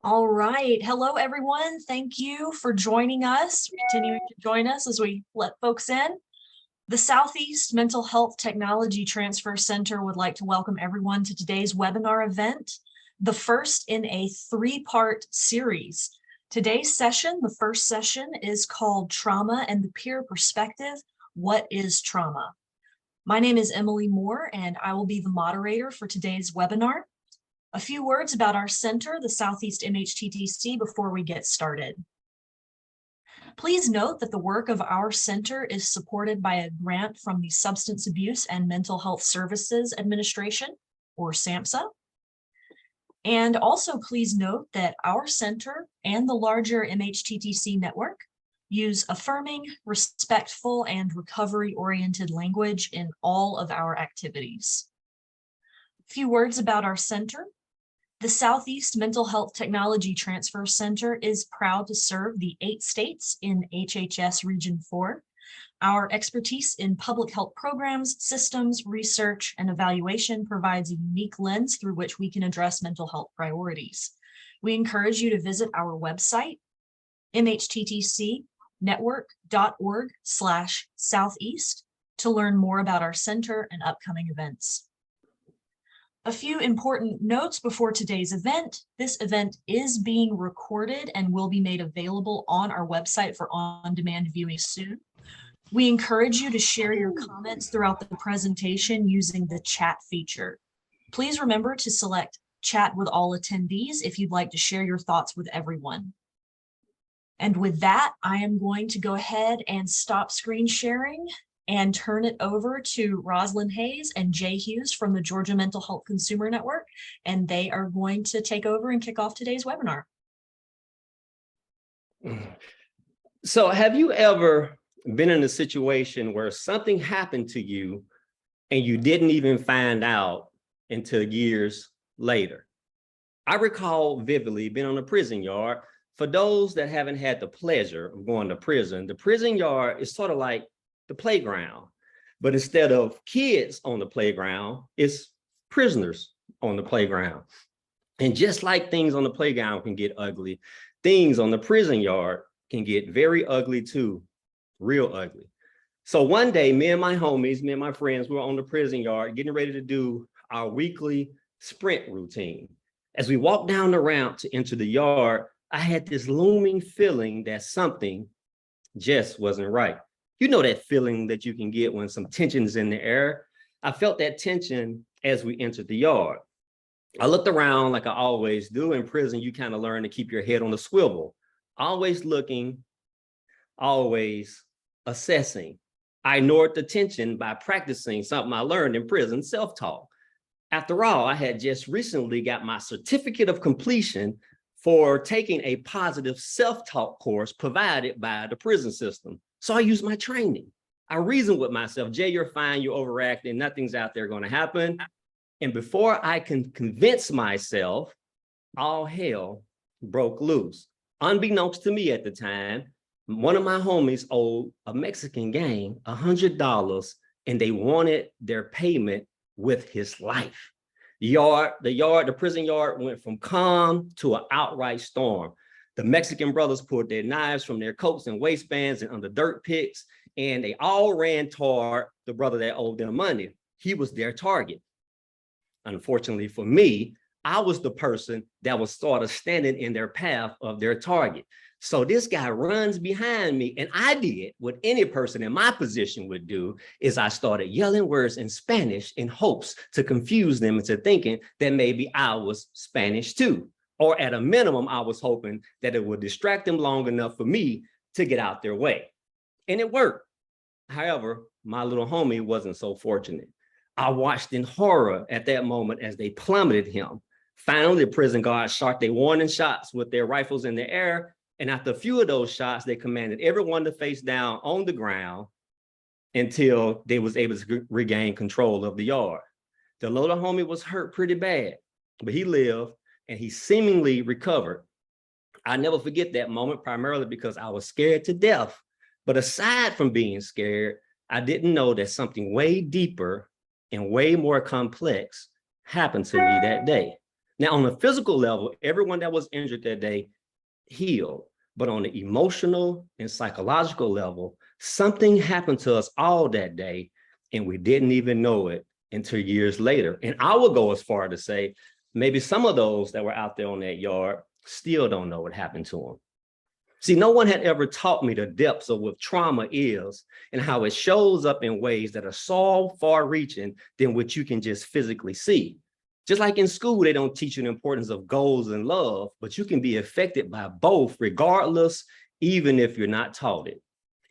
All right. Hello, everyone. Thank you for joining us, continuing to join us as we let folks in. The Southeast Mental Health Technology Transfer Center would like to welcome everyone to today's webinar event, the first in a three-part series. Today's session, the first session, is called Trauma and the Peer Perspective, What is Trauma? My name is Emily Moore, and I will be the moderator for today's webinar. A few words about our center, the Southeast MHTTC, before we get started. Please note that the work of our center is supported by a grant from the Substance Abuse and Mental Health Services Administration, or SAMHSA. And also please note that our center and the larger MHTTC network use affirming, respectful, and recovery-oriented language in all of our activities. A few words about our center. The Southeast Mental Health Technology Transfer Center is proud to serve the 8 states in HHS Region 4. Our expertise in public health programs, systems, research, and evaluation provides a unique lens through which we can address mental health priorities. We encourage you to visit our website, mhttcnetwork.org/southeast, to learn more about our center and upcoming events. A few important notes before today's event. This event is being recorded and will be made available on our website for on-demand viewing soon. We encourage you to share your comments throughout the presentation using the chat feature. Please remember to select chat with all attendees if you'd like to share your thoughts with everyone. And with that, I am going to go ahead and stop screen sharing and turn it over to Rosalind Hayes and Jay Hughes from the Georgia Mental Health Consumer Network, and they are going to take over and kick off today's webinar. So have you ever been in a situation where something happened to you and you didn't even find out until years later? I recall vividly being on a prison yard. For those that haven't had the pleasure of going to prison, the prison yard is sort of like the playground, but instead of kids on the playground, it's prisoners on the playground. And just like things on the playground can get ugly, things on the prison yard can get very ugly too, real ugly. So one day, me and my homies, me and my friends, we were on the prison yard getting ready to do our weekly sprint routine. As we walked down the ramp to enter the yard, I had this looming feeling that something just wasn't right. You know that feeling that you can get when some tension is in the air. I felt that tension as we entered the yard. I looked around like I always do. In prison, you kind of learn to keep your head on a swivel, always looking, always assessing. I ignored the tension by practicing something I learned in prison, self-talk. After all, I had just recently got my certificate of completion for taking a positive self-talk course provided by the prison system. So I used my training. I reasoned with myself, Jay, you're fine, you're overacting, nothing's out there going to happen. And before I can convince myself, all hell broke loose. Unbeknownst to me at the time, one of my homies owed a Mexican gang $100, and they wanted their payment with his life. The prison yard went from calm to an outright storm. The Mexican brothers pulled their knives from their coats and waistbands and under dirt picks, and they all ran toward the brother that owed them money. He was their target. Unfortunately for me, I was the person that was sort of standing in their path of their target. So this guy runs behind me, and I did what any person in my position would do, is I started yelling words in Spanish in hopes to confuse them into thinking that maybe I was Spanish too. Or at a minimum, I was hoping that it would distract them long enough for me to get out their way. And it worked. However, my little homie wasn't so fortunate. I watched in horror at that moment as they plummeted him. Finally, the prison guards shot their warning shots with their rifles in the air. And after a few of those shots, they commanded everyone to face down on the ground until they was able to regain control of the yard. The little homie was hurt pretty bad, but he lived and he seemingly recovered. I never forget that moment, primarily because I was scared to death. But aside from being scared, I didn't know that something way deeper and way more complex happened to me that day. Now, on the physical level, everyone that was injured that day healed. But on the emotional and psychological level, something happened to us all that day, and we didn't even know it until years later. And I would go as far to say, maybe some of those that were out there on that yard still don't know what happened to them. See, no one had ever taught me the depths of what trauma is and how it shows up in ways that are so far-reaching than what you can just physically see. Just like in school, they don't teach you the importance of goals and love, but you can be affected by both regardless, even if you're not taught it.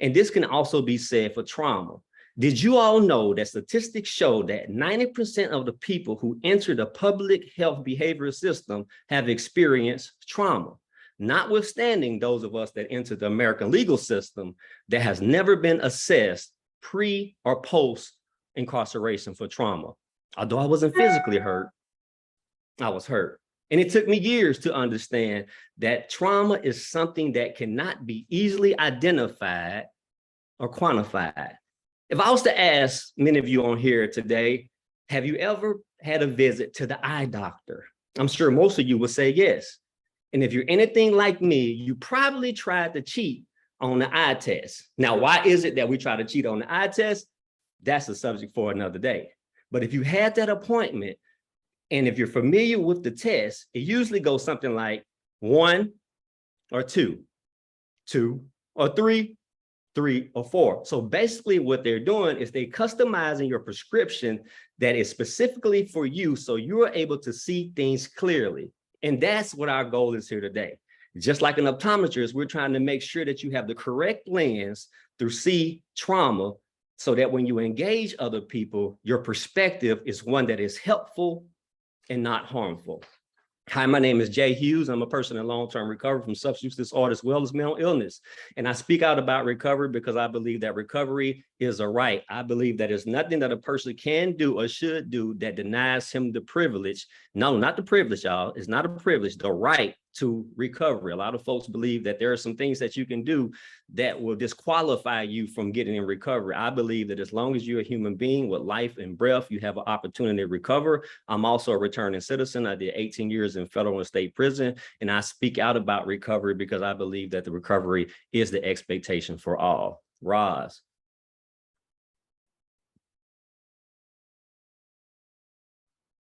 And this can also be said for trauma. Did you all know that statistics show that 90% of the people who enter the public health behavioral system have experienced trauma? Notwithstanding those of us that enter the American legal system that has never been assessed pre or post incarceration for trauma. Although I wasn't physically hurt, I was hurt. And it took me years to understand that trauma is something that cannot be easily identified or quantified. If I was to ask many of you on here today, have you ever had a visit to the eye doctor? I'm sure most of you would say yes. And if you're anything like me, you probably tried to cheat on the eye test. Now, why is it that we try to cheat on the eye test? That's a subject for another day. But if you had that appointment, and if you're familiar with the test, it usually goes something like 1 or 2, 2 or 3, 3 or 4. So basically what they're doing is they customizing your prescription that is specifically for you so you're able to see things clearly. And that's what our goal is here today. Just like an optometrist, we're trying to make sure that you have the correct lens to see trauma so that when you engage other people, your perspective is one that is helpful and not harmful. Hi, my name is Jay Hughes. I'm a person in long-term recovery from substance use disorder as well as mental illness. And I speak out about recovery because I believe that recovery is a right. I believe that there's nothing that a person can do or should do that denies him the privilege. No, not the privilege, y'all. It's not a privilege, the right to recovery. A lot of folks believe that there are some things that you can do that will disqualify you from getting in recovery. I believe that as long as you're a human being with life and breath, you have an opportunity to recover. I'm also a returning citizen. I did 18 years in federal and state prison, and I speak out about recovery because I believe that the recovery is the expectation for all. Roz.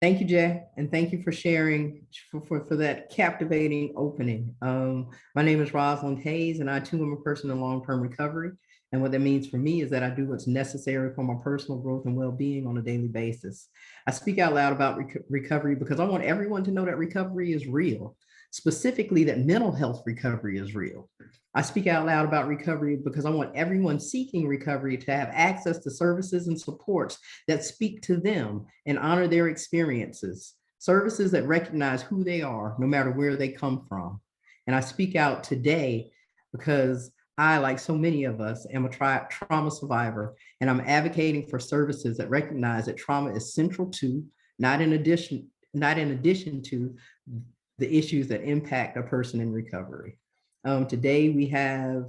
Thank you, Jay, and thank you for sharing for that captivating opening. My name is Rosalind Hayes, and I too am a person in long-term recovery. And what that means for me is that I do what's necessary for my personal growth and well-being on a daily basis. I speak out loud about recovery because I want everyone to know that recovery is real, specifically that mental health recovery is real. I speak out loud about recovery because I want everyone seeking recovery to have access to services and supports that speak to them and honor their experiences, services that recognize who they are, no matter where they come from. And I speak out today because I, like so many of us, am a trauma survivor, and I'm advocating for services that recognize that trauma is central to, not in addition to, the issues that impact a person in recovery. Today we have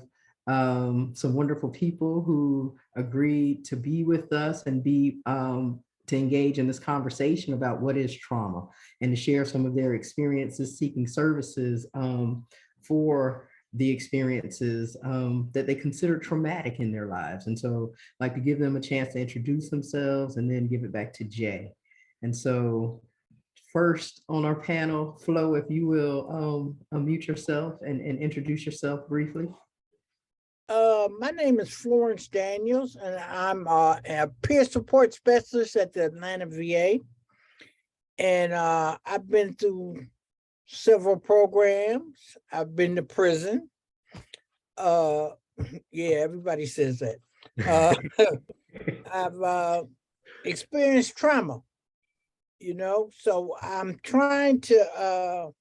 some wonderful people who agreed to be with us and to engage in this conversation about what is trauma and to share some of their experiences seeking services for the experiences that they consider traumatic in their lives. And so I'd like to give them a chance to introduce themselves and then give it back to Jay. And so first on our panel, Flo, if you will unmute yourself and introduce yourself briefly. My name is Florence Daniels, and I'm a peer support specialist at the Atlanta VA. And I've been through several programs. I've been to prison. Yeah, everybody says that. I've experienced trauma, so I'm trying to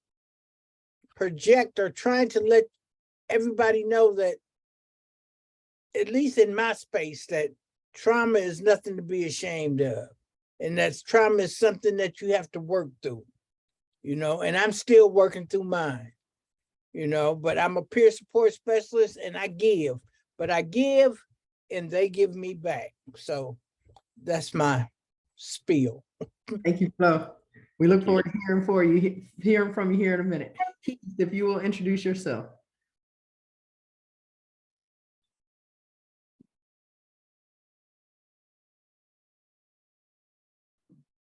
project or trying to let everybody know that, at least in my space, that trauma is nothing to be ashamed of. And that trauma is something that you have to work through, and I'm still working through mine, but I'm a peer support specialist and I give, but I give and they give me back. So that's my spiel. Thank you, Flo. We look forward to hearing from you here in a minute. Keith, if you will introduce yourself.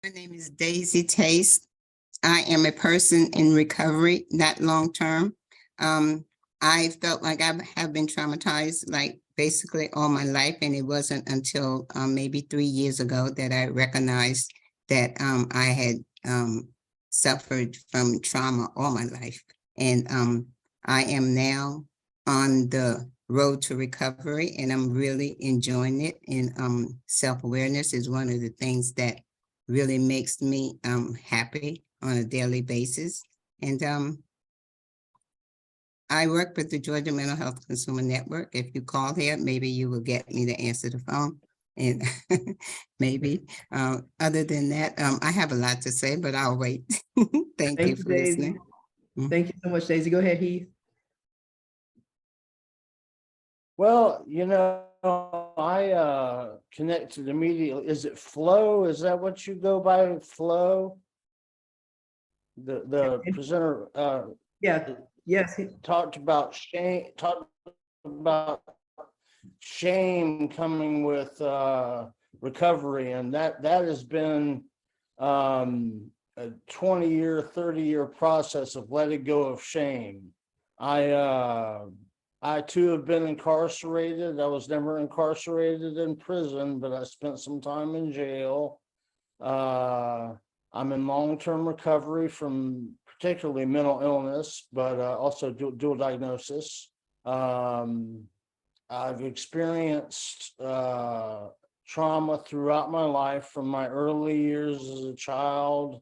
My name is Daisy Taste. I am a person in recovery, not long-term. I felt like I have been traumatized like basically all my life, and it wasn't until maybe 3 years ago that I recognized that I had suffered from trauma all my life. And I am now on the road to recovery, and I'm really enjoying it. And self-awareness is one of the things that really makes me happy on a daily basis. And I work with the Georgia Mental Health Consumer Network. If you call here, maybe you will get me to answer the phone. And maybe other than that, I have a lot to say, but I'll wait. Thank you for Daisy. listening. Thank you so much, Daisy. Go ahead, Heath. Well, I connected immediately. Is it Flow? Is that what you go by, Flow? The presenter Yeah, yes. talked about shame coming with recovery, and that has been a 20-year, 30-year process of letting go of shame. I too have been incarcerated. I was never incarcerated in prison, but I spent some time in jail. I'm in long-term recovery from particularly mental illness, but also dual diagnosis. I've experienced trauma throughout my life, from my early years as a child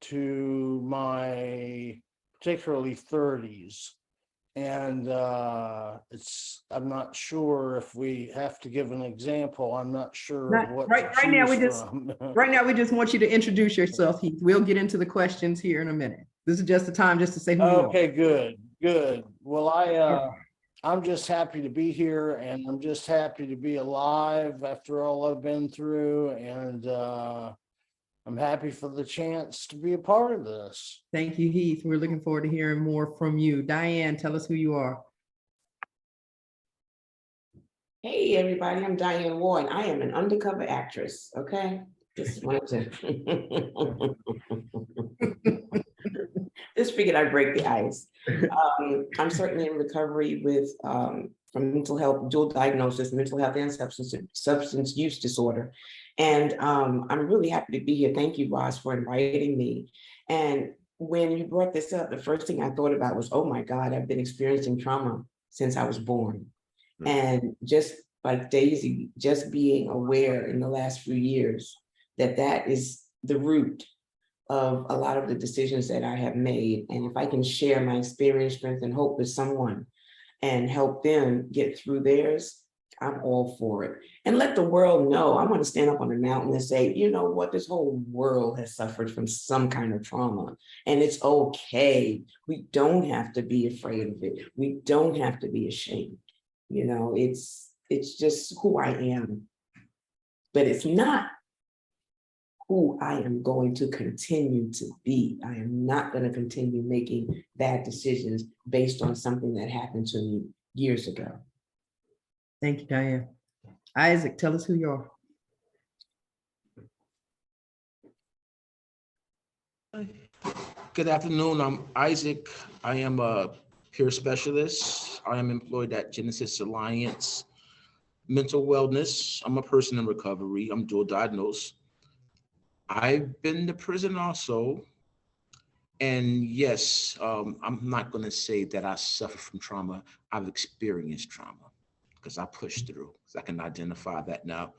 to my particularly 30s. And I'm not sure if we have to give an example. I'm not sure of what Right now, we just want you to introduce yourself, Heath. We'll get into the questions here in a minute. This is just the time just to say who you are. Okay, good. Well, I'm just happy to be here, and I'm just happy to be alive after all I've been through, and I'm happy for the chance to be a part of this. Thank you, Heath. We're looking forward to hearing more from you. Diane, tell us who you are. Hey everybody, I'm Diane Warren. I am an undercover actress, okay? Just wanted to just figured I'd break the ice. I'm certainly in recovery with from mental health, dual diagnosis, mental health and substance use disorder. And I'm really happy to be here. Thank you, Ross, for inviting me. And when you brought this up, the first thing I thought about was, oh my God, I've been experiencing trauma since I was born. And just like Daisy, just being aware in the last few years that that is the root of a lot of the decisions that I have made. And if I can share my experience, strength, and hope with someone and help them get through theirs, I'm all for it. And let the world know. I want to stand up on the mountain and say, you know what, this whole world has suffered from some kind of trauma, and it's okay. We don't have to be afraid of it. We don't have to be ashamed. You know, it's just who I am, but it's not who I am going to continue to be. I am not going to continue making bad decisions based on something that happened to me years ago. Thank you, Diane. Isaac, tell us who you are. Good afternoon. I'm Isaac. I am a peer specialist. I am employed at Genesis Alliance Mental Wellness. I'm a person in recovery. I'm dual diagnosed. I've been to prison also. And yes, I'm not going to say that I suffer from trauma. I've experienced trauma because I pushed through. I can identify that now.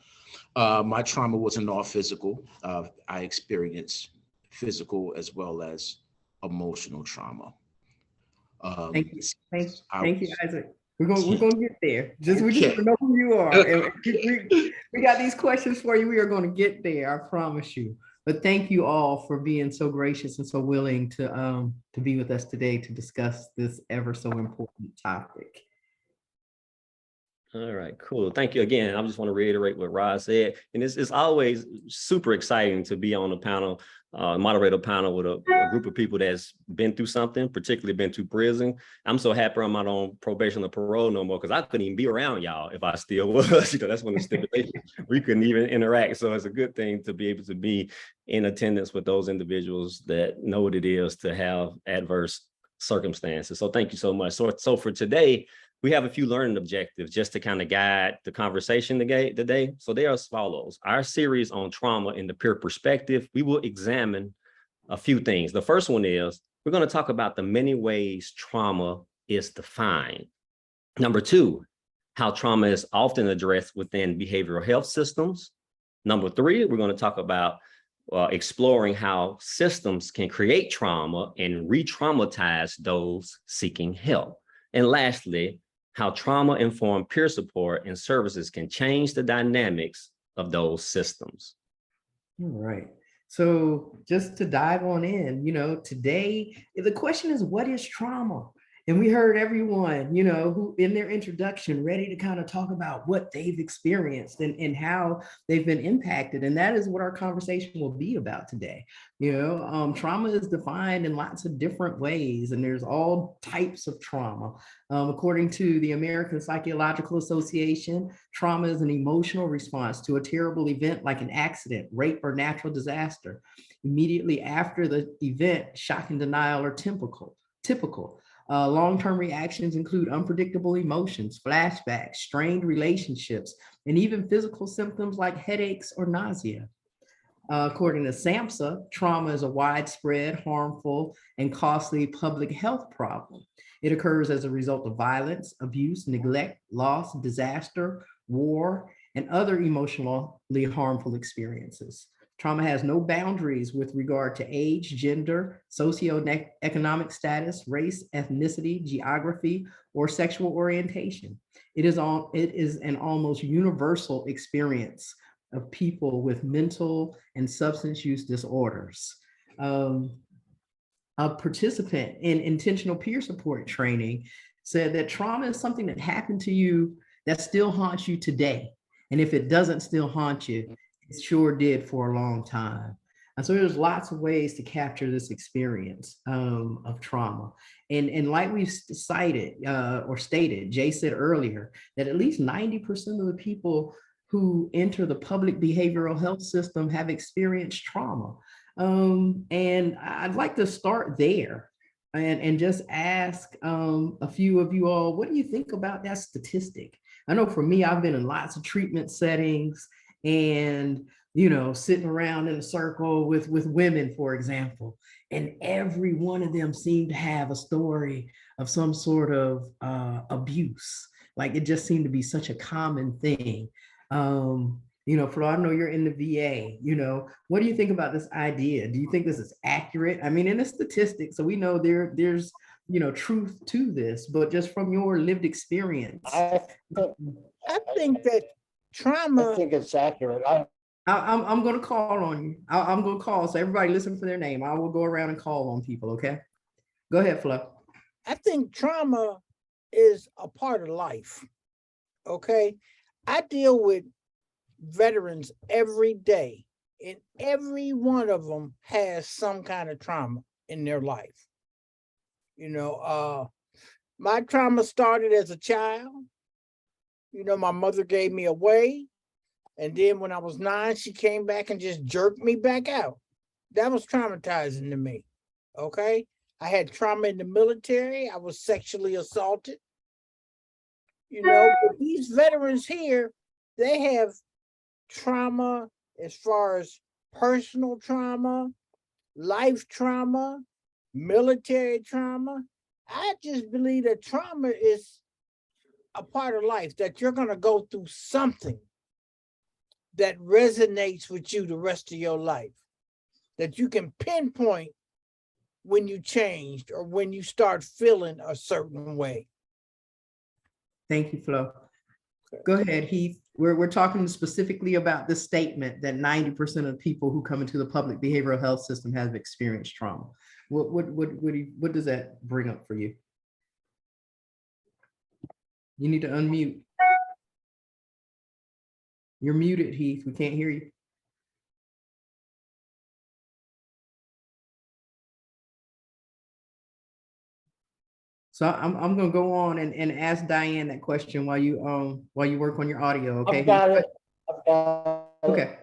My trauma wasn't all physical. I experienced physical as well as emotional trauma. Thank you. Thank you, Isaac. We're gonna get there. We just want to know who you are. And we got these questions for you. We are going to get there, I promise you. But thank you all for being so gracious and so willing to be with us today to discuss this ever so important topic. All right, cool. Thank you again. I just want to reiterate what Roz said. And it's always super exciting to be on a panel, moderator panel with a group of people that's been through something, particularly been through prison. I'm so happy I'm not on probation or parole no more, because I couldn't even be around y'all if I still was. You know, that's when the stipulation, we couldn't even interact. So it's a good thing to be able to be in attendance with those individuals that know what it is to have adverse circumstances. So thank you so much. So for today, we have a few learning objectives just to kind of guide the conversation today. So they are as follows. Our series on trauma in the peer perspective, we will examine a few things. The first one is we're going to talk about the many ways trauma is defined. Number two, how trauma is often addressed within behavioral health systems. Number three, we're going to talk about exploring how systems can create trauma and re-traumatize those seeking help. And lastly, how trauma-informed peer support and services can change the dynamics of those systems. All right. So just to dive on in, today, the question is, what is trauma? And we heard everyone, who in their introduction ready to kind of talk about what they've experienced and how they've been impacted. And that is what our conversation will be about today. Trauma is defined in lots of different ways, and there's all types of trauma. According to the American Psychological Association, trauma is an emotional response to a terrible event like an accident, rape, or natural disaster. Immediately after the event, shock and denial are typical. Long-term reactions include unpredictable emotions, flashbacks, strained relationships, and even physical symptoms like headaches or nausea. According to SAMHSA, trauma is a widespread, harmful, and costly public health problem. It occurs as a result of violence, abuse, neglect, loss, disaster, war, and other emotionally harmful experiences. Trauma has no boundaries with regard to age, gender, socioeconomic status, race, ethnicity, geography, or sexual orientation. It is an almost universal experience of people with mental and substance use disorders. A participant in intentional peer support training said that trauma is something that happened to you that still haunts you today. And if it doesn't still haunt you, it sure did for a long time. And so there's lots of ways to capture this experience of trauma. And like we've cited or stated, Jay said earlier, that at least 90% of the people who enter the public behavioral health system have experienced trauma. And I'd like to start there and just ask a few of you all, what do you think about that statistic? I know for me, I've been in lots of treatment settings and, sitting around in a circle with women, for example, and every one of them seemed to have a story of some sort of abuse. Like it just seemed to be such a common thing. Flo, I know you're in the VA, what do you think about this idea? Do you think this is accurate? I mean, in the statistics, so we know there's, truth to this, but just from your lived experience. I think that trauma. I think it's accurate. I'm going to call on you. I'm going to call. So everybody listen for their name. I will go around and call on people. Okay. Go ahead, Flo. I think trauma is a part of life. Okay. I deal with veterans every day, and every one of them has some kind of trauma in their life. My trauma started as a child. My mother gave me away. And then when I was 9, she came back and just jerked me back out. That was traumatizing to me. Okay. I had trauma in the military. I was sexually assaulted. But these veterans here, they have trauma as far as personal trauma, life trauma, military trauma. I just believe that trauma is a part of life, that you're going to go through something that resonates with you the rest of your life, that you can pinpoint when you changed or when you start feeling a certain way. Thank you, Flo. Go ahead, Heath. We're talking specifically about the statement that 90% of people who come into the public behavioral health system have experienced trauma. What does that bring up for you? You need to unmute. You're muted, Heath. We can't hear you. So I'm gonna go on and ask Diane that question while you work on your audio. Okay. I've got it. I've got it. Okay.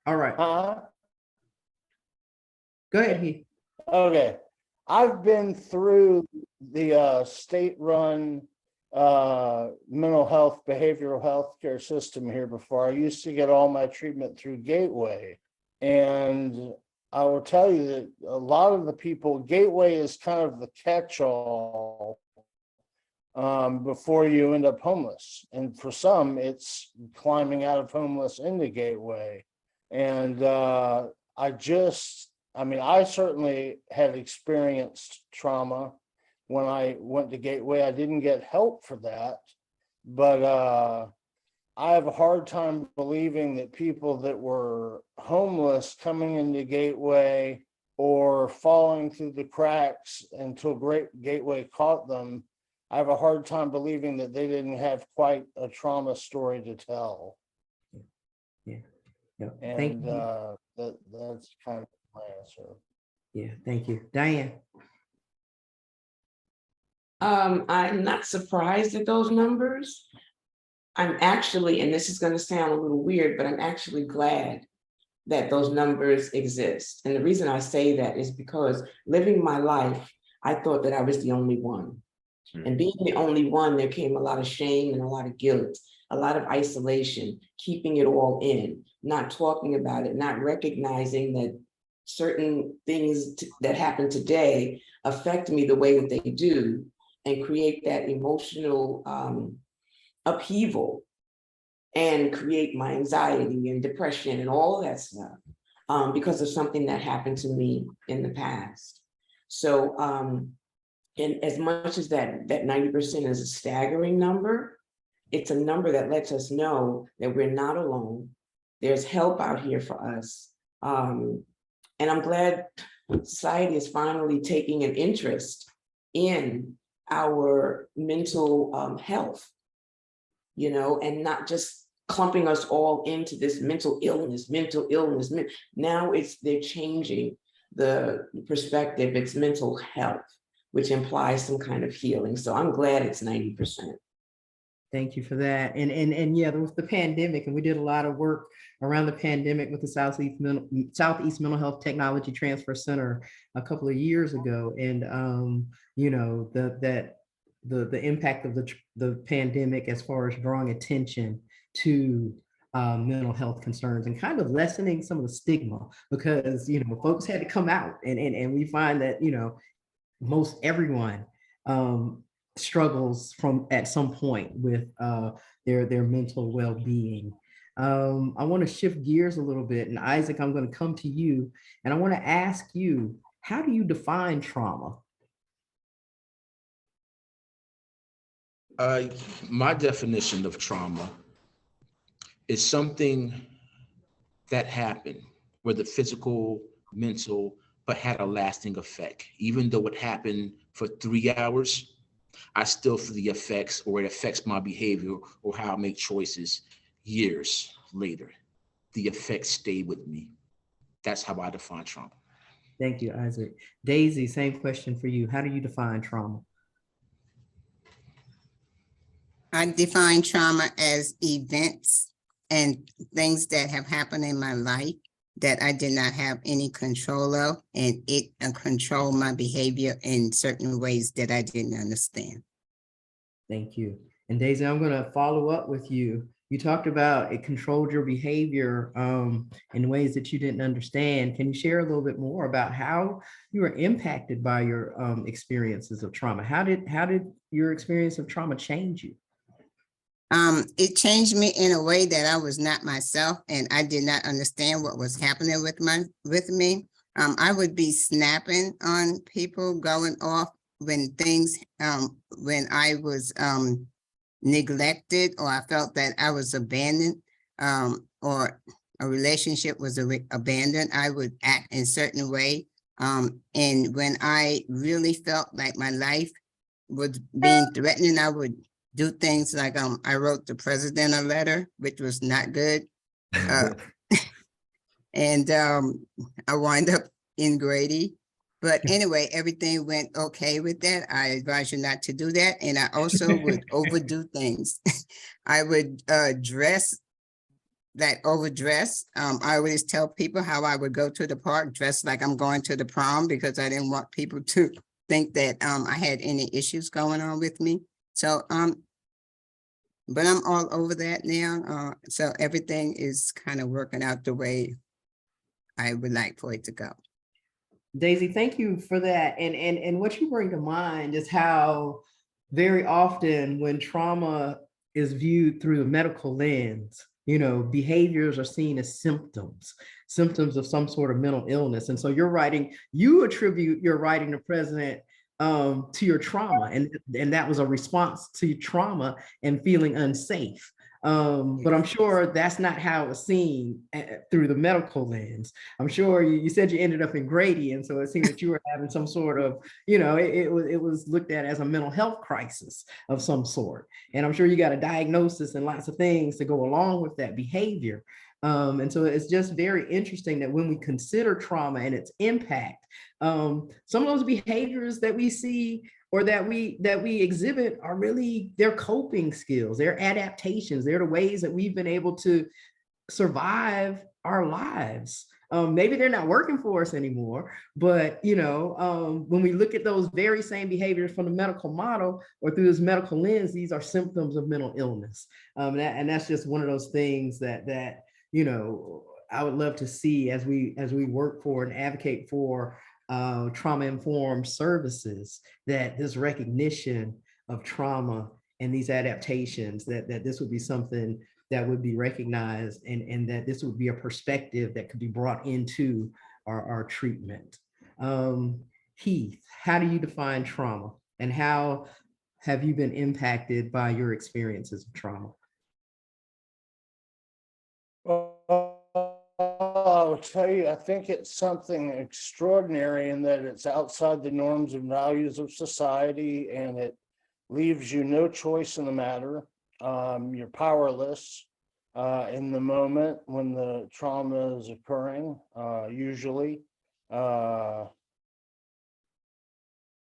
All right. Go ahead, Heath. Okay. I've been through the state-run mental health, behavioral health care system here before. I used to get all my treatment through Gateway. And I will tell you that a lot of the people, Gateway is kind of the catch-all before you end up homeless. And for some, it's climbing out of homeless into Gateway. And I certainly had experienced trauma when I went to Gateway. I didn't get help for that, but I have a hard time believing that people that were homeless coming into Gateway or falling through the cracks until Gateway caught them, I have a hard time believing that they didn't have quite a trauma story to tell. Yeah. Yeah. And Thank you. that's kind of my answer. Yeah. Thank you, Diane. I'm not surprised at those numbers. I'm actually, and this is going to sound a little weird, but I'm actually glad that those numbers exist. And the reason I say that is because living my life, I thought that I was the only one. And being the only one, there came a lot of shame and a lot of guilt, a lot of isolation, keeping it all in, not talking about it, not recognizing that certain things that happen today affect me the way that they do and create that emotional upheaval and create my anxiety and depression and all that stuff because of something that happened to me in the past. So, and as much as that 90% is a staggering number, it's a number that lets us know that we're not alone. There's help out here for us. And I'm glad society is finally taking an interest in our mental health, you know, and not just clumping us all into this mental illness. Now they're changing the perspective. It's mental health, which implies some kind of healing. So I'm glad it's 90%. Thank you for that. And yeah, there was the pandemic, and we did a lot of work around the pandemic with the Southeast Mental Health Technology Transfer Center a couple of years ago. And you know, the impact of the pandemic as far as drawing attention to mental health concerns and kind of lessening some of the stigma, because, you know, folks had to come out, and we find that, you know, most everyone struggles at some point with their mental well-being. I want to shift gears a little bit, and Isaac, I'm going to come to you, and I want to ask you, how do you define trauma? My definition of trauma is something that happened, whether physical, mental, but had a lasting effect. Even though it happened for 3 hours, I still feel the effects, or it affects my behavior or how I make choices years later. The effects stay with me. That's how I define trauma. Thank you, Isaac. Daisy, same question for you. How do you define trauma? I define trauma as events and things that have happened in my life that I did not have any control of, and it controlled my behavior in certain ways that I didn't understand. Thank you. And Daisy, I'm going to follow up with you. You talked about it controlled your behavior in ways that you didn't understand. Can you share a little bit more about how you were impacted by your experiences of trauma? How did your experience of trauma change you? It changed me in a way that I was not myself, and I did not understand what was happening with me. I would be snapping on people, going off when things, when I was neglected, or I felt that I was abandoned, or a relationship was abandoned. I would act in a certain way. And when I really felt like my life was being threatened, I would do things like I wrote the president a letter, which was not good. Uh, and I wind up in Grady. But anyway, everything went okay with that. I advise you not to do that. And I also would overdo things. I would overdress. I always tell people how I would go to the park dressed like I'm going to the prom because I didn't want people to think that I had any issues going on with me. So, but I'm all over that now. So everything is kind of working out the way I would like for it to go. Daisy, thank you for that. And what you bring to mind is how very often when trauma is viewed through the medical lens, behaviors are seen as symptoms of some sort of mental illness. And so you attribute your writing to President to your trauma, and that was a response to your trauma and feeling unsafe. But I'm sure that's not how it was seen through the medical lens. I'm sure you said you ended up in Grady, and so it seemed that you were having some sort of, it was looked at as a mental health crisis of some sort. And I'm sure you got a diagnosis and lots of things to go along with that behavior. And so it's just very interesting that when we consider trauma and its impact, some of those behaviors that we see or that we exhibit are really their coping skills, their adaptations, they're the ways that we've been able to survive our lives. Maybe they're not working for us anymore, but when we look at those very same behaviors from the medical model or through this medical lens, these are symptoms of mental illness. And that's just one of those things that I would love to see as we work for and advocate for trauma-informed services, that this recognition of trauma and these adaptations, that this would be something that would be recognized, and that this would be a perspective that could be brought into our treatment. Heath, how do you define trauma, and how have you been impacted by your experiences of trauma? I'll tell you, I think it's something extraordinary in that it's outside the norms and values of society, and it leaves you no choice in the matter. You're powerless in the moment when the trauma is occurring, usually.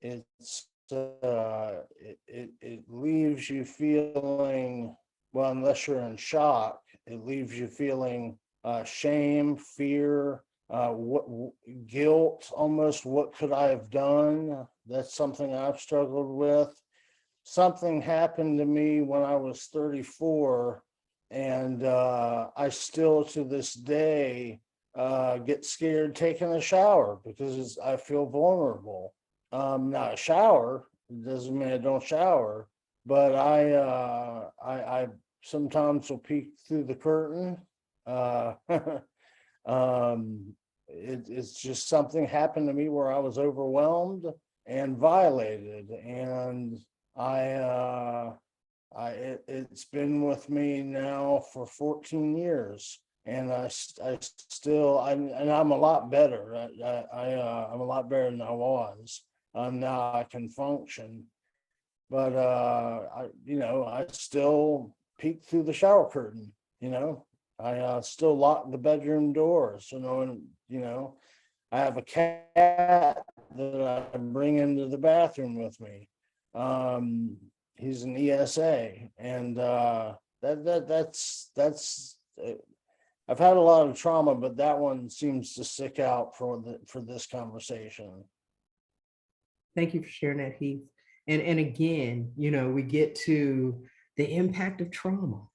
It leaves you feeling, well, unless you're in shock, it leaves you feeling shame, fear, guilt, almost. What could I have done? That's something I've struggled with. Something happened to me when I was 34, and I still to this day get scared taking a shower because I feel vulnerable. Now, a shower doesn't mean I don't shower, but I sometimes will peek through the curtain. It's just something happened to me where I was overwhelmed and violated, and it's been with me now for 14 years, and I'm a lot better. I'm a lot better than I was. Now I can function, but I still peek through the shower curtain. I still lock the bedroom doors. I have a cat that I bring into the bathroom with me. He's an ESA, and that's I've had a lot of trauma, but that one seems to stick out for this conversation. Thank you for sharing that, Heath. And again, we get to the impact of trauma.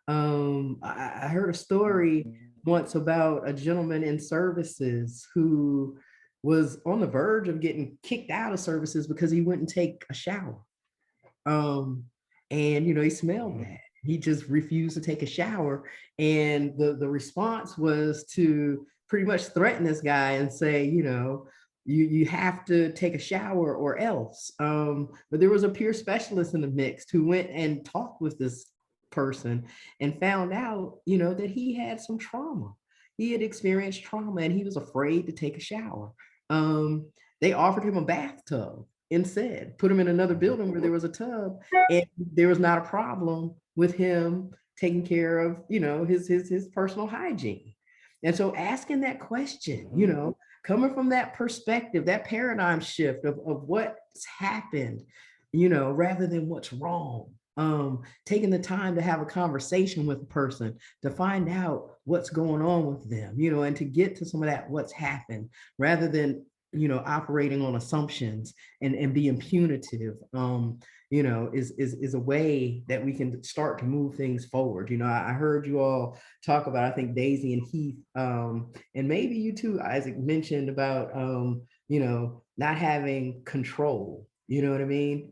I heard a story once about a gentleman in services who was on the verge of getting kicked out of services because he wouldn't take a shower. And he smelled bad. He just refused to take a shower. And the response was to pretty much threaten this guy and say, you have to take a shower or else. But there was a peer specialist in the mix who went and talked with this person and found out, that he had some trauma. He had experienced trauma and he was afraid to take a shower. They offered him a bathtub instead, put him in another building where there was a tub, and there was not a problem with him taking care of, his personal hygiene. And so asking that question, coming from that perspective, that paradigm shift of what's happened, rather than what's wrong. Taking the time to have a conversation with a person to find out what's going on with them, and to get to some of that what's happened rather than, operating on assumptions and being punitive, is a way that we can start to move things forward. I heard you all talk about, I think Daisy and Heath, and maybe you too, Isaac, mentioned about, not having control, you know what I mean?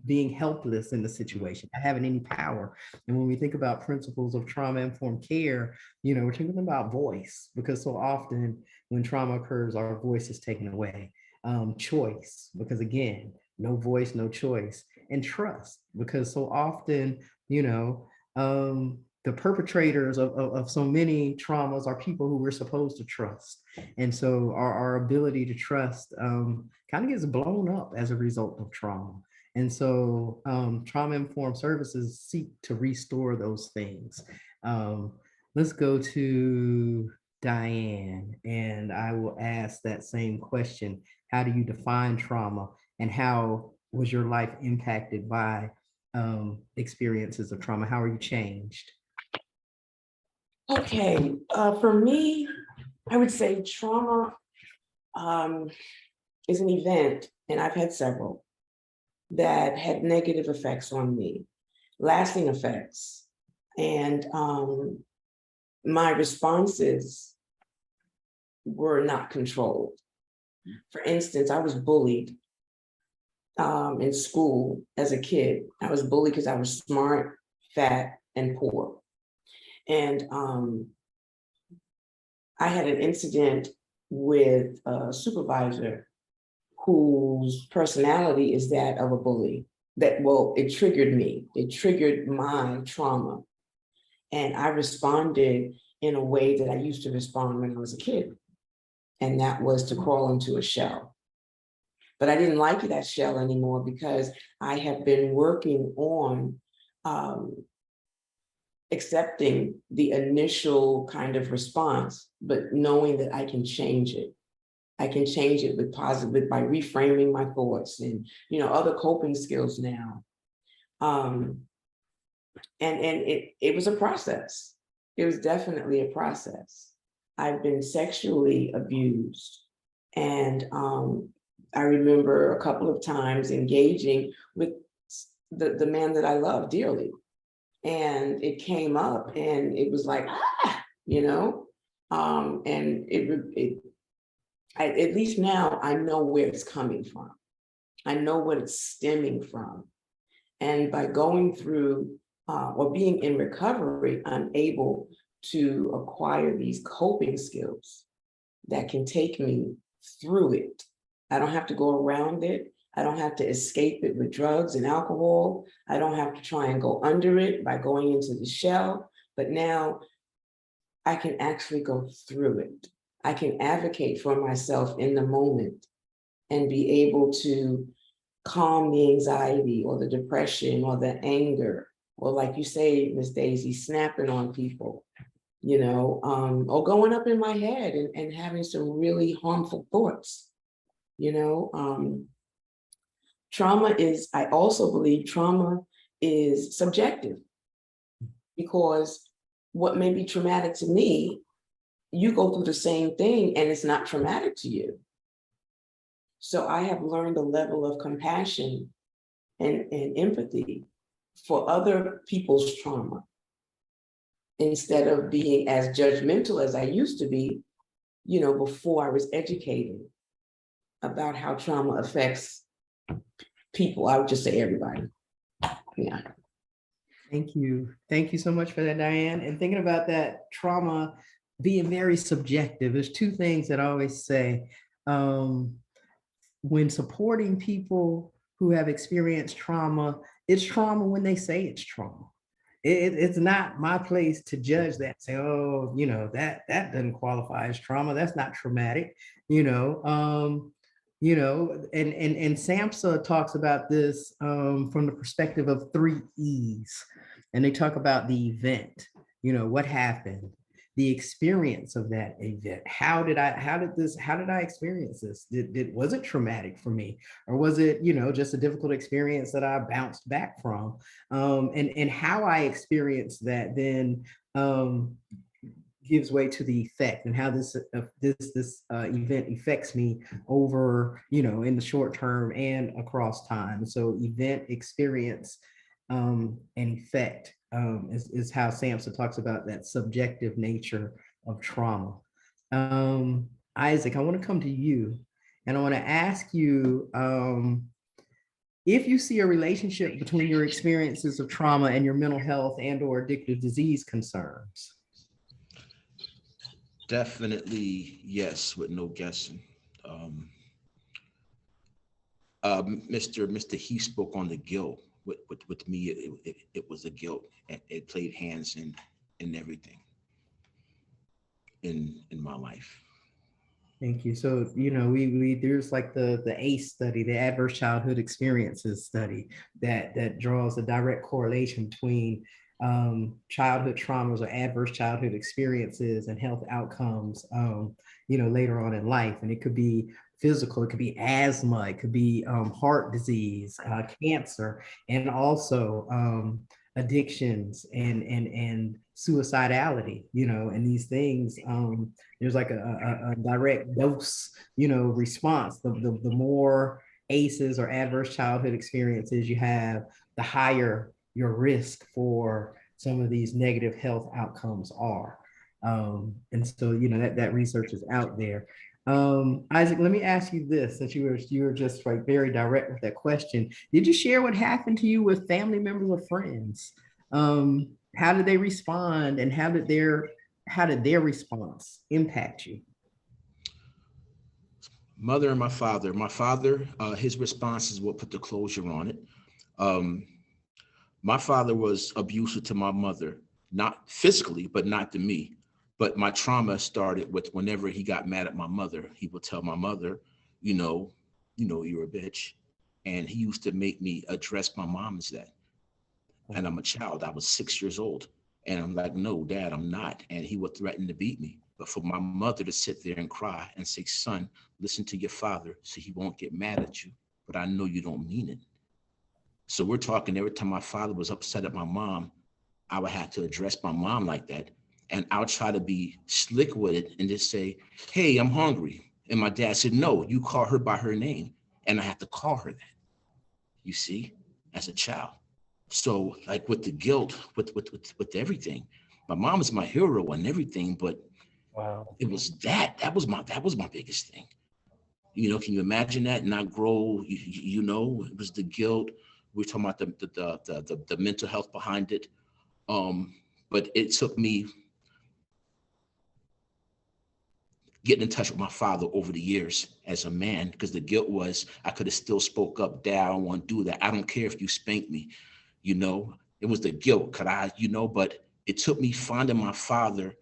Being helpless in the situation, not having any power. And when we think about principles of trauma-informed care, we're talking about voice, because so often when trauma occurs, our voice is taken away. Choice, because again, no voice, no choice. And trust, because so often, the perpetrators of so many traumas are people who we're supposed to trust. And so our ability to trust kind of gets blown up as a result of trauma. And so trauma-informed services seek to restore those things. Let's go to Diane, and I will ask that same question. How do you define trauma, and how was your life impacted by experiences of trauma? How are you changed? Okay, for me, I would say trauma is an event, and I've had several, that had negative effects on me, lasting effects. And my responses were not controlled. For instance, I was bullied in school as a kid. I was bullied because I was smart, fat, and poor. And I had an incident with a supervisor whose personality is that of a bully. It triggered me. It triggered my trauma. And I responded in a way that I used to respond when I was a kid. And that was to crawl into a shell. But I didn't like that shell anymore, because I have been working on accepting the initial kind of response, but knowing that I can change it. I can change it with positive, by reframing my thoughts and, other coping skills now. And it was a process. It was definitely a process. I've been sexually abused. And I remember a couple of times engaging with the man that I love dearly. And it came up and it was like, and at least now I know where it's coming from. I know what it's stemming from. And by going through or being in recovery, I'm able to acquire these coping skills that can take me through it. I don't have to go around it. I don't have to escape it with drugs and alcohol. I don't have to try and go under it by going into the shell. But now I can actually go through it. I can advocate for myself in the moment and be able to calm the anxiety or the depression or the anger, or like you say, Miss Daisy, snapping on people, or going up in my head and having some really harmful thoughts. I also believe trauma is subjective, because what may be traumatic to me, you go through the same thing and it's not traumatic to you. So I have learned a level of compassion and empathy for other people's trauma, instead of being as judgmental as I used to be, before I was educated about how trauma affects people. I would just say everybody. Yeah. Thank you. Thank you so much for that, Diane. And thinking about that trauma being very subjective, there's two things that I always say. When supporting people who have experienced trauma, it's trauma when they say it's trauma. It's not my place to judge that, say, oh, that doesn't qualify as trauma. That's not traumatic, and SAMHSA talks about this from the perspective of 3 E's. and they talk about the event, what happened, the experience of that event. How did I experience this? Was it traumatic for me? Or was it, just a difficult experience that I bounced back from? And how I experienced that then gives way to the effect, and how this event affects me over, in the short term and across time. So event, experience, and effect is how Sampson talks about that subjective nature of trauma. Isaac, I want to come to you, and I want to ask you if you see a relationship between your experiences of trauma and your mental health and or addictive disease concerns. Definitely yes, with no guessing. Mr. He spoke on the guilt. With me, it was the guilt, and it played hands in everything in my life. Thank you. So, we there's like the ACE study, the Adverse Childhood Experiences study, that draws a direct correlation between childhood traumas or adverse childhood experiences and health outcomes, later on in life. And it could be physical, it could be asthma, it could be heart disease, cancer, and also addictions and suicidality, and these things. There's like a direct dose, response. The more ACEs or adverse childhood experiences you have, the higher your risk for some of these negative health outcomes are. And so, that research is out there. Isaac, let me ask you this, since you were just like very direct with that question. Did you share what happened to you with family members or friends? How did they respond, and how did their response impact you? Mother and my father. My father, his response is what put the closure on it. My father was abusive to my mother, not physically, but not to me. But my trauma started with whenever he got mad at my mother, he would tell my mother, you're a bitch. And he used to make me address my mom as that. And I'm a child. I was 6 years old. And I'm like, no, Dad, I'm not. And he would threaten to beat me. But for my mother to sit there and cry and say, son, listen to your father so he won't get mad at you. But I know you don't mean it. So we're talking every time my father was upset at my mom, I would have to address my mom like that. And I'll try to be slick with it and just say, hey, I'm hungry. And my dad said, no, you call her by her name. And I have to call her that, you see, as a child. So like with the guilt, with everything, my mom is my hero and everything, but wow, it was that was my biggest thing. Can you imagine that? And I grow, it was the guilt. We're talking about the mental health behind it. But it took me getting in touch with my father over the years as a man, because the guilt was, I could have still spoke up, Dad, I don't want to do that. I don't care if you spank me, it was the guilt. But it took me finding my father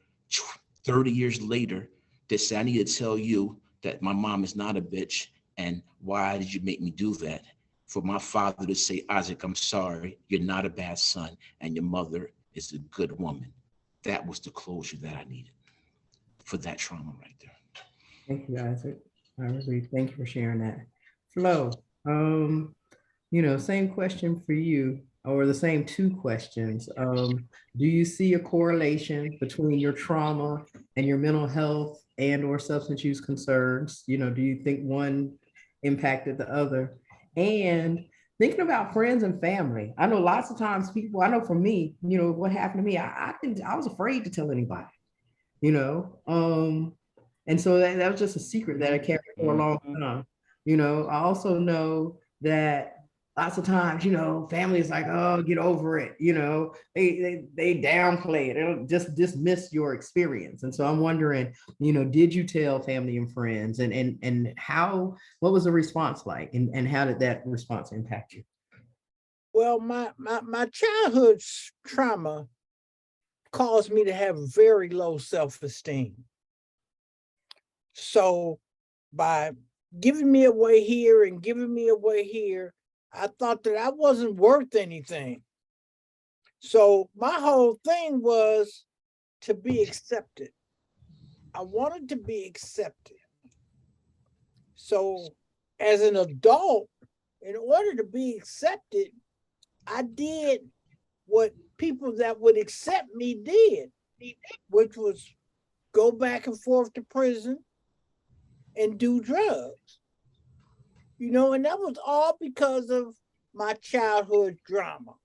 30 years later to say, I need to tell you that my mom is not a bitch. And why did you make me do that? For my father to say, Isaac, I'm sorry, you're not a bad son, and your mother is a good woman. That was the closure that I needed for that trauma right there. Thank you, Isaac. I really thank you for sharing that. Flo, same question for you, or the same two questions. Do you see a correlation between your trauma and your mental health and or substance use concerns? Do you think one impacted the other? And thinking about friends and family, I know lots of times people, I know for me, what happened to me, I was afraid to tell anybody, and so that was just a secret that I carried for a long time. I also know that lots of times, family is like, oh, get over it. They downplay it. They'll just dismiss your experience. And so I'm wondering, did you tell family and friends, and what was the response like, and how did that response impact you? Well, my childhood trauma caused me to have very low self-esteem. So by giving me away here and giving me away here, I thought that I wasn't worth anything. So my whole thing was to be accepted. I wanted to be accepted. So as an adult, in order to be accepted, I did what people that would accept me did, which was go back and forth to prison and do drugs. You know, and that was all because of my childhood drama.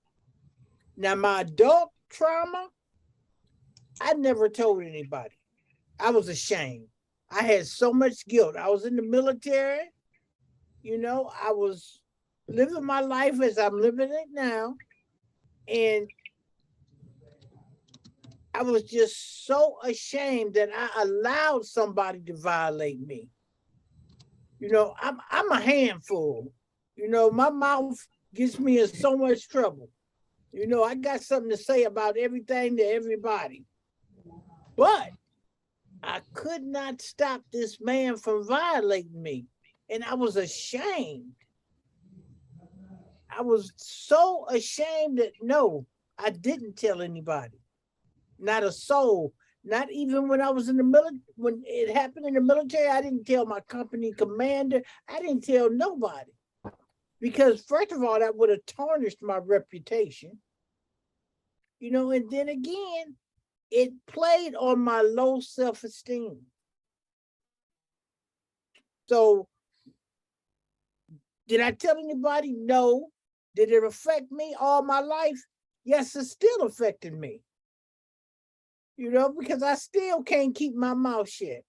Now, my adult trauma, I never told anybody. I was ashamed. I had so much guilt. I was in the military, you know, I was living my life as I'm living it now. And I was just so ashamed that I allowed somebody to violate me. You know, I'm a handful. You know, my mouth gets me in so much trouble. You know, I got something to say about everything to everybody. But I could not stop this man from violating me. And I was ashamed. I was so ashamed that no, I didn't tell anybody. Not a soul. Not even when I was in the military, when it happened in the military, I didn't tell my company commander. I didn't tell nobody. Because first of all, that would have tarnished my reputation. You know, and then again, it played on my low self-esteem. So, did I tell anybody? No. Did it affect me all my life? Yes, it's still affecting me. You know, because I still can't keep my mouth shut.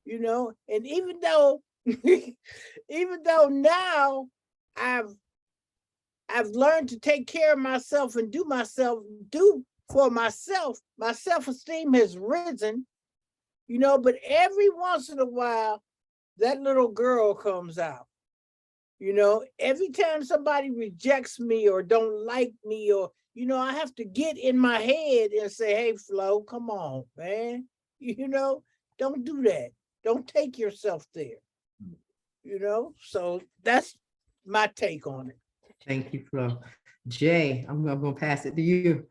You know, and even though now I've learned to take care of myself and do for myself, my self-esteem has risen, you know, but every once in a while, that little girl comes out. You know, every time somebody rejects me or don't like me, or, you know, I have to get in my head and say, hey, Flo, come on, man. You know, don't do that. Don't take yourself there. You know, so that's my take on it. Thank you, Flo. Jay, I'm gonna pass it to you.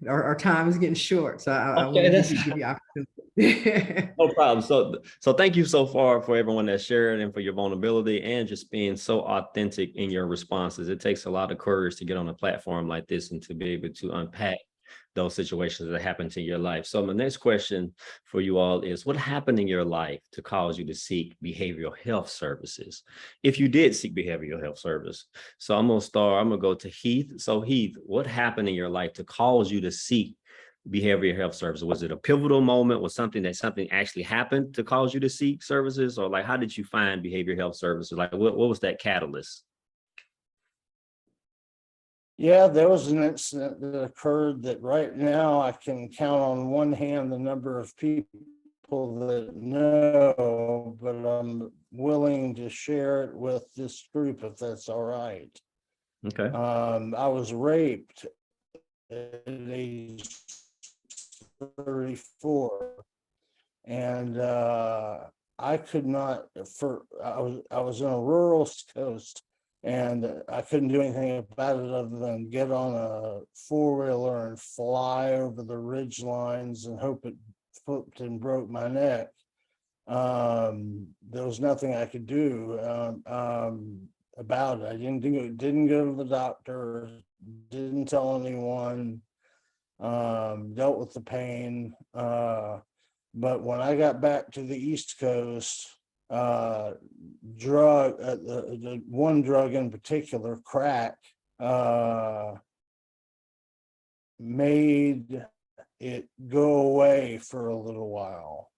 Our time is getting short, so I Okay, want that's to give you opportunity. no problem. So thank you so far for everyone that shared and for your vulnerability and just being so authentic in your responses. It takes a lot of courage to get on a platform like this and to be able to unpack those situations that happen to your life. So my next question for you all is, what happened in your life to cause you to seek behavioral health services? If you did seek behavioral health service. So I'm gonna go to Heath. So Heath, what happened in your life to cause you to seek behavioral health services? Was it a pivotal moment? Was something actually happened to cause you to seek services? Or like, how did you find behavioral health services? Like what was that catalyst? Yeah, there was an incident that occurred that right now I can count on one hand the number of people that know, but I'm willing to share it with this group if that's all right. Okay. I was raped at age 34, and I could not. I was in a rural coast, and I couldn't do anything about it other than get on a four-wheeler and fly over the ridge lines and hope it flipped and broke my neck. There was nothing I could do about it. I didn't go to the doctor, didn't tell anyone, dealt with the pain. But when I got back to the East Coast, the one drug in particular, crack, made it go away for a little while,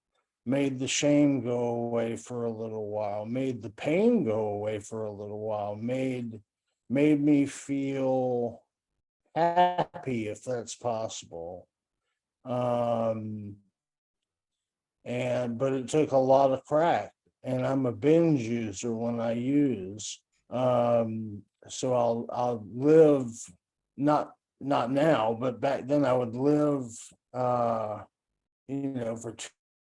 made the shame go away for a little while, made the pain go away for a little while, made me feel happy, if that's possible. But it took a lot of crack, and I'm a binge user when I use. So I'll live, not now, but back then I would live, for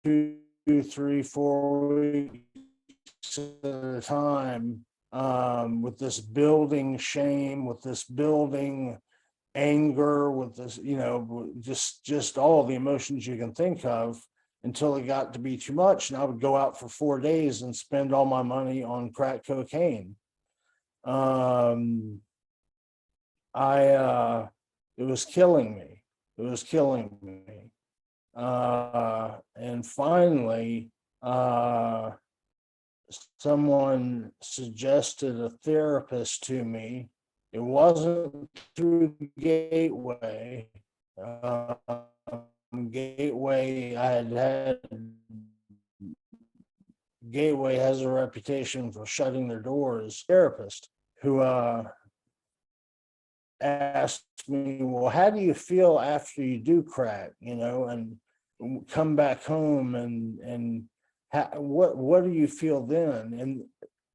2, 3, 4 weeks at a time with this building shame, with this building anger, with this, just all the emotions you can think of, until it got to be too much. And I would go out for 4 days and spend all my money on crack cocaine. It was killing me. It was killing me. And finally, someone suggested a therapist to me. It wasn't through Gateway. Gateway, Gateway has a reputation for shutting their doors. Therapist who asked me, well, how do you feel after you do crack, and come back home, and what do you feel then? And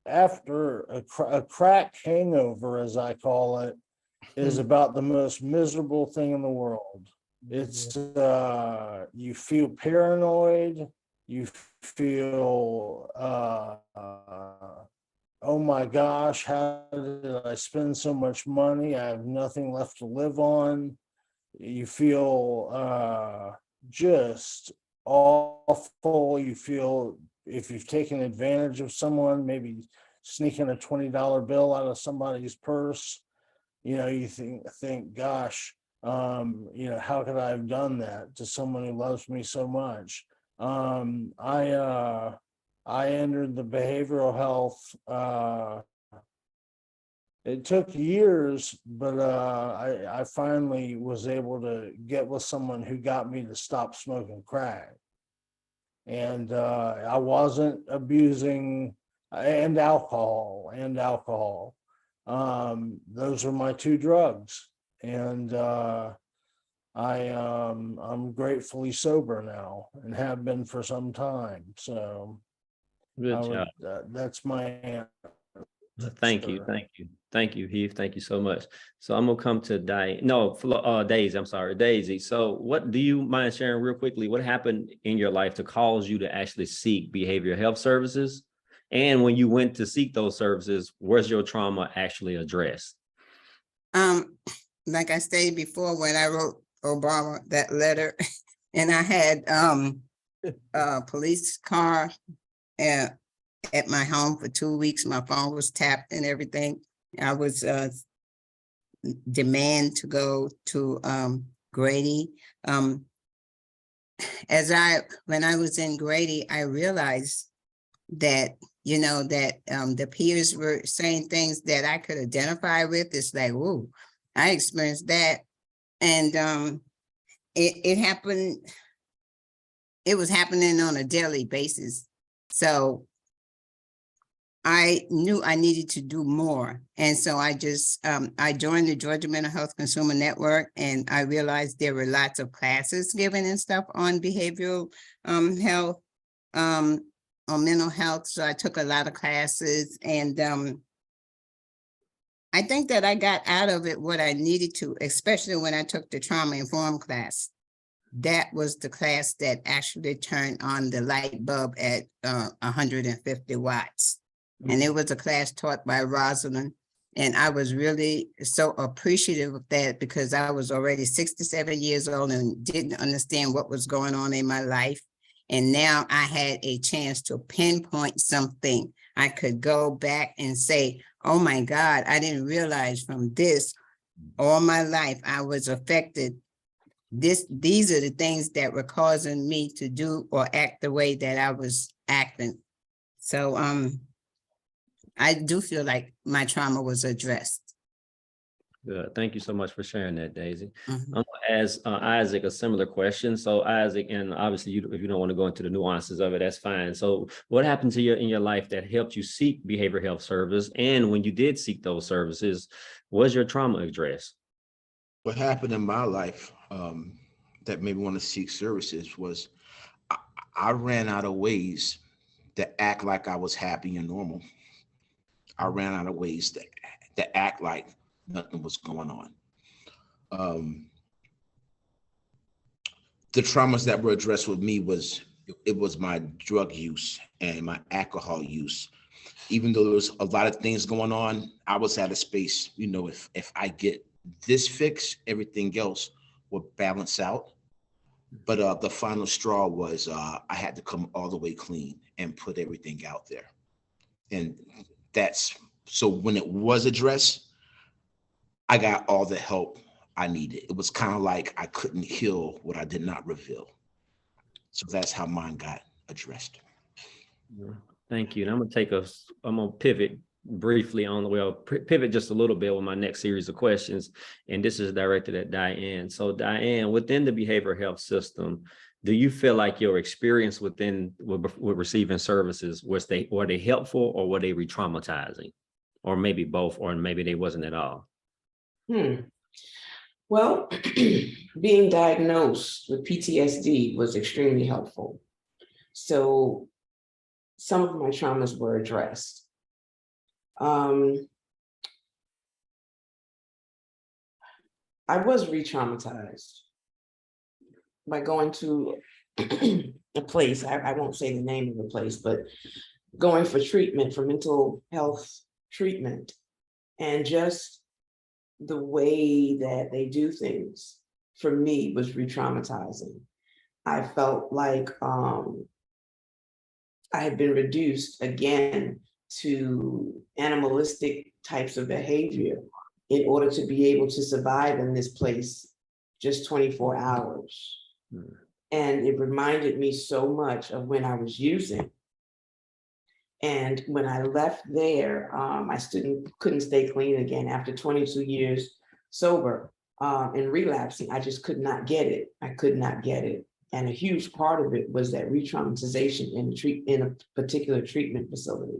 after a crack hangover, as I call it, is about the most miserable thing in the world. It's you feel paranoid, you feel oh my gosh, how did I spend so much money? I have nothing left to live on. You feel just awful. You feel if you've taken advantage of someone, maybe sneaking a $20 bill out of somebody's purse, you think, gosh, how could I have done that to someone who loves me so much? I entered the behavioral health. It took years, but I finally was able to get with someone who got me to stop smoking crack. And I wasn't abusing and alcohol. Those are my two drugs. And I'm gratefully sober now and have been for some time. So Good job. that's my answer. Thank you, Heath. Thank you so much. So I'm gonna come to Daisy. I'm sorry, Daisy. So what do you mind sharing real quickly? What happened in your life to cause you to actually seek behavioral health services? And when you went to seek those services, was your trauma actually addressed? Like I stated before, when I wrote Obama that letter, and I had a police car at my home for 2 weeks. My phone was tapped and everything. I was demand to go to Grady. When I was in Grady, I realized that the peers were saying things that I could identify with. It's like, whoa, I experienced that. And it happened, it was happening on a daily basis. So I knew I needed to do more. And so I just, I joined the Georgia Mental Health Consumer Network, and I realized there were lots of classes given and stuff on behavioral health, on mental health. So I took a lot of classes, and I think that I got out of it what I needed to, especially when I took the trauma informed class. That was the class that actually turned on the light bulb at 150 watts. And it was a class taught by Rosalind. And I was really so appreciative of that, because I was already 67 years old and didn't understand what was going on in my life. And now I had a chance to pinpoint something. I could go back and say, oh my God, I didn't realize from this all my life I was affected. These are the things that were causing me to do or act the way that I was acting. So I do feel like my trauma was addressed. Good. Thank you so much for sharing that, Daisy. Mhm. I'm gonna ask Isaac a similar question. So Isaac, and obviously if you don't want to go into the nuances of it, that's fine. So what happened to you in your life that helped you seek behavioral health service? And when you did seek those services, was your trauma addressed? What happened in my life that made me want to seek services was I ran out of ways to act like I was happy and normal. I ran out of ways to act like nothing was going on. The traumas that were addressed with me was my drug use and my alcohol use Even though there was a lot of things going on, I was at a space, you know, if I get this fix, everything else will balance out. But the final straw was I had to come all the way clean and put everything out there. And that's, so when it was addressed, I got all the help I needed. It was kind of like I couldn't heal what I did not reveal. So that's how mine got addressed. Thank you. And I'm gonna pivot briefly on the well, pivot just a little bit with my next series of questions. And this is directed at Diane. So Diane, within the behavioral health system, do you feel like your experience with receiving services, were they helpful or were they re-traumatizing? Or maybe both, or maybe they wasn't at all? Well, being diagnosed with PTSD was extremely helpful. So some of my traumas were addressed. I was re-traumatized by going to a place, I won't say the name of the place, but going for treatment, for mental health treatment, and just the way that they do things for me was re-traumatizing. I felt like I had been reduced again to animalistic types of behavior in order to be able to survive in this place just 24 hours. And it reminded me so much of when I was using. And when I left there, I couldn't stay clean again after 22 years sober and relapsing. I just could not get it. I could not get it. And a huge part of it was that re-traumatization in a particular treatment facility.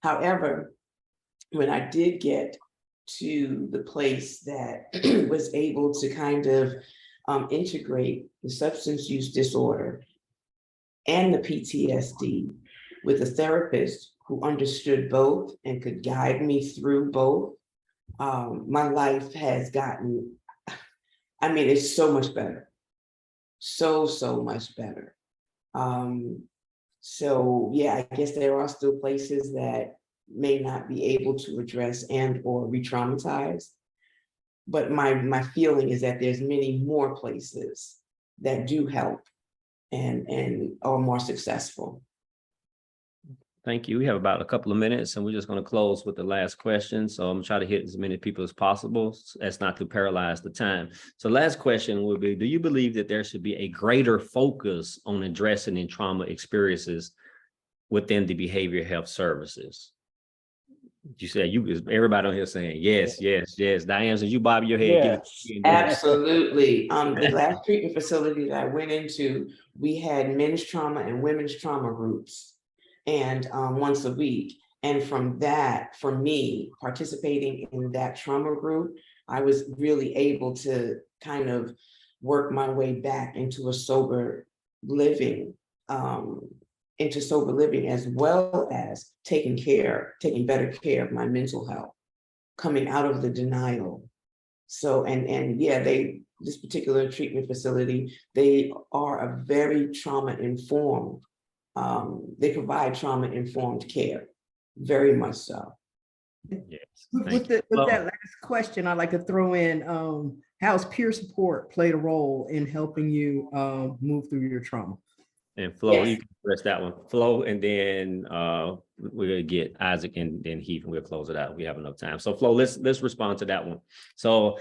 However, when I did get to the place that was able to kind of integrate the substance use disorder and the PTSD with a therapist who understood both and could guide me through both, my life has gotten, I mean, it's so much better. So much better. So yeah, I guess there are still places that may not be able to address and or re-traumatize. But my feeling is that there's many more places that do help and are more successful. Thank you. We have about a couple of minutes and we're just going to close with the last question. So I'm going to try to hit as many people as possible as not to paralyze the time. So last question will be, do you believe that there should be a greater focus on addressing in trauma experiences within the behavioral health services? You said everybody on here saying yes, yes, yes. Diane, since you bob your head. Yes. Absolutely. The last treatment facility that I went into, we had men's trauma and women's trauma groups, and once a week. And from that, for me, participating in that trauma group, I was really able to kind of work my way back into a sober living, as well as taking better care of my mental health, coming out of the denial. So, and yeah, this particular treatment facility, they are a very trauma-informed, they provide trauma-informed care, very much so. Yes. With that last question, I'd like to throw in, how's peer support played a role in helping you move through your trauma? And Flo, Yes. you can address that one. Flo, and then we'll get Isaac and then Heath, and we'll close it out. We have enough time. So Flo, let's respond to that one. So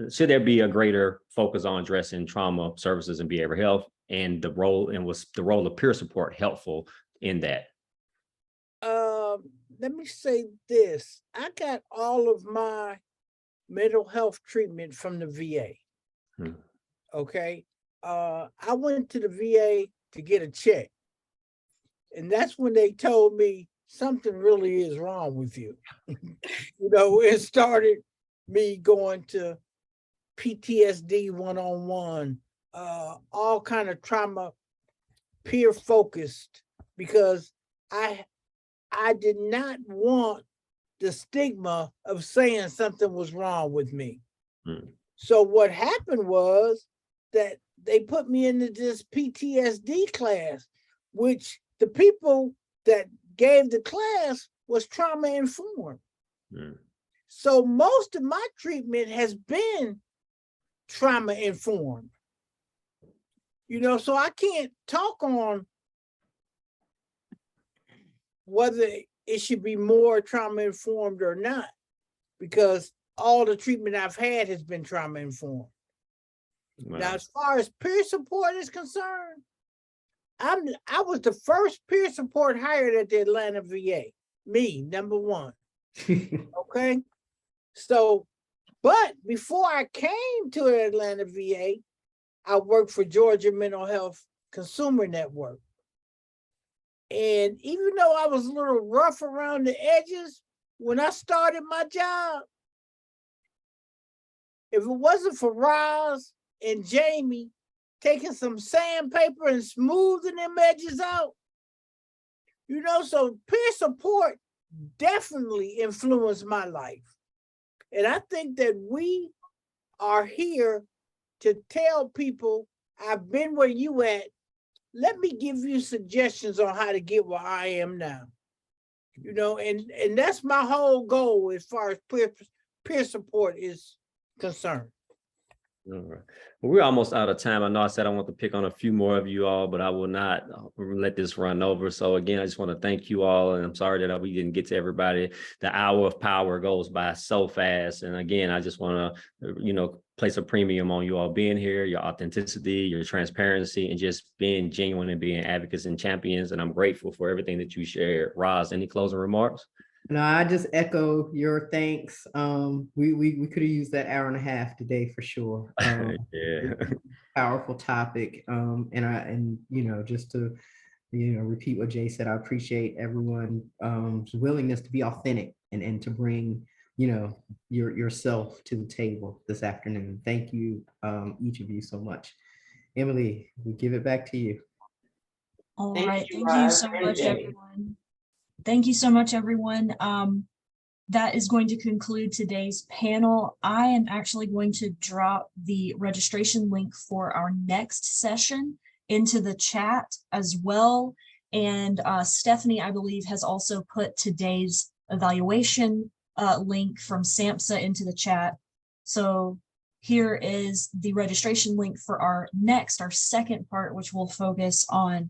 should there be a greater focus on addressing trauma services and behavioral health, and was the role of peer support helpful in that? Let me say this. I got all of my mental health treatment from the VA. Okay. I went to the VA to get a check. And that's when they told me something really is wrong with you. It started me going to PTSD 1-on-1, all kind of trauma, peer focused, because I did not want the stigma of saying something was wrong with me. So what happened was that they put me into this PTSD class, which the people that gave the class was trauma informed. Mm. So most of my treatment has been trauma informed. You know, so I can't talk on whether it should be more trauma informed or not, because all the treatment I've had has been trauma informed. Wow. Now, as far as peer support is concerned, I was the first peer support hired at the Atlanta VA. Me, number one. Okay. So, but before I came to the Atlanta VA, I worked for Georgia Mental Health Consumer Network. And even though I was a little rough around the edges, when I started my job, if it wasn't for Roz and Jamie taking some sandpaper and smoothing them edges out, you know, so peer support definitely influenced my life. And I think that we are here to tell people, I've been where you at. Let me give you suggestions on how to get where I am now. You know, and that's my whole goal as far as peer support is concerned. All right. Well, we're almost out of time. I know I said I want to pick on a few more of you all, but I will not let this run over. So again, I just want to thank you all. And I'm sorry that we didn't get to everybody. The hour of power goes by so fast. And again, I just want to, place a premium on you all being here, your authenticity, your transparency, and just being genuine and being advocates and champions. And I'm grateful for everything that you shared. Roz, any closing remarks? No, I just echo your thanks. We could have used that hour and a half today for sure. Yeah. Powerful topic. Just to repeat what Jay said, I appreciate everyone's willingness to be authentic and to bring yourself to the table this afternoon. Thank you, each of you, so much. Emily, we give it back to you. All Thank right. you, Thank you Roz so and much, Jay. everyone. Thank you so much, everyone. That is going to conclude today's panel. I am actually going to drop the registration link for our next session into the chat as well. And Stephanie, I believe, has also put today's evaluation link from SAMHSA into the chat. So here is the registration link for our second part, which will focus on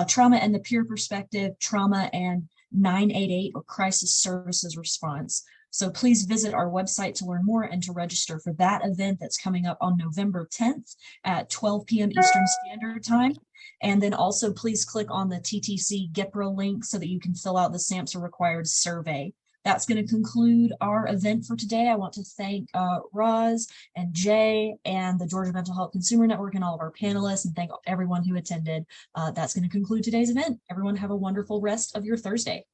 trauma and the peer perspective, trauma and 988 or crisis services response. So please visit our website to learn more and to register for that event that's coming up on November 10th at 12 p.m. Eastern Standard Time. And then also please click on the TTC GIPRA link so that you can fill out the SAMHSA required survey. That's going to conclude our event for today. I want to thank Roz and Jay and the Georgia Mental Health Consumer Network and all of our panelists, and thank everyone who attended. That's going to conclude today's event. Everyone have a wonderful rest of your Thursday.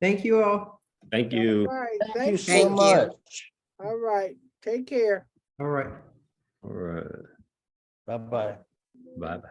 Thank you all. Thank you. All right. Thank you so Thank you. much. All right. Take care. All right. All right. Bye-bye. Bye-bye.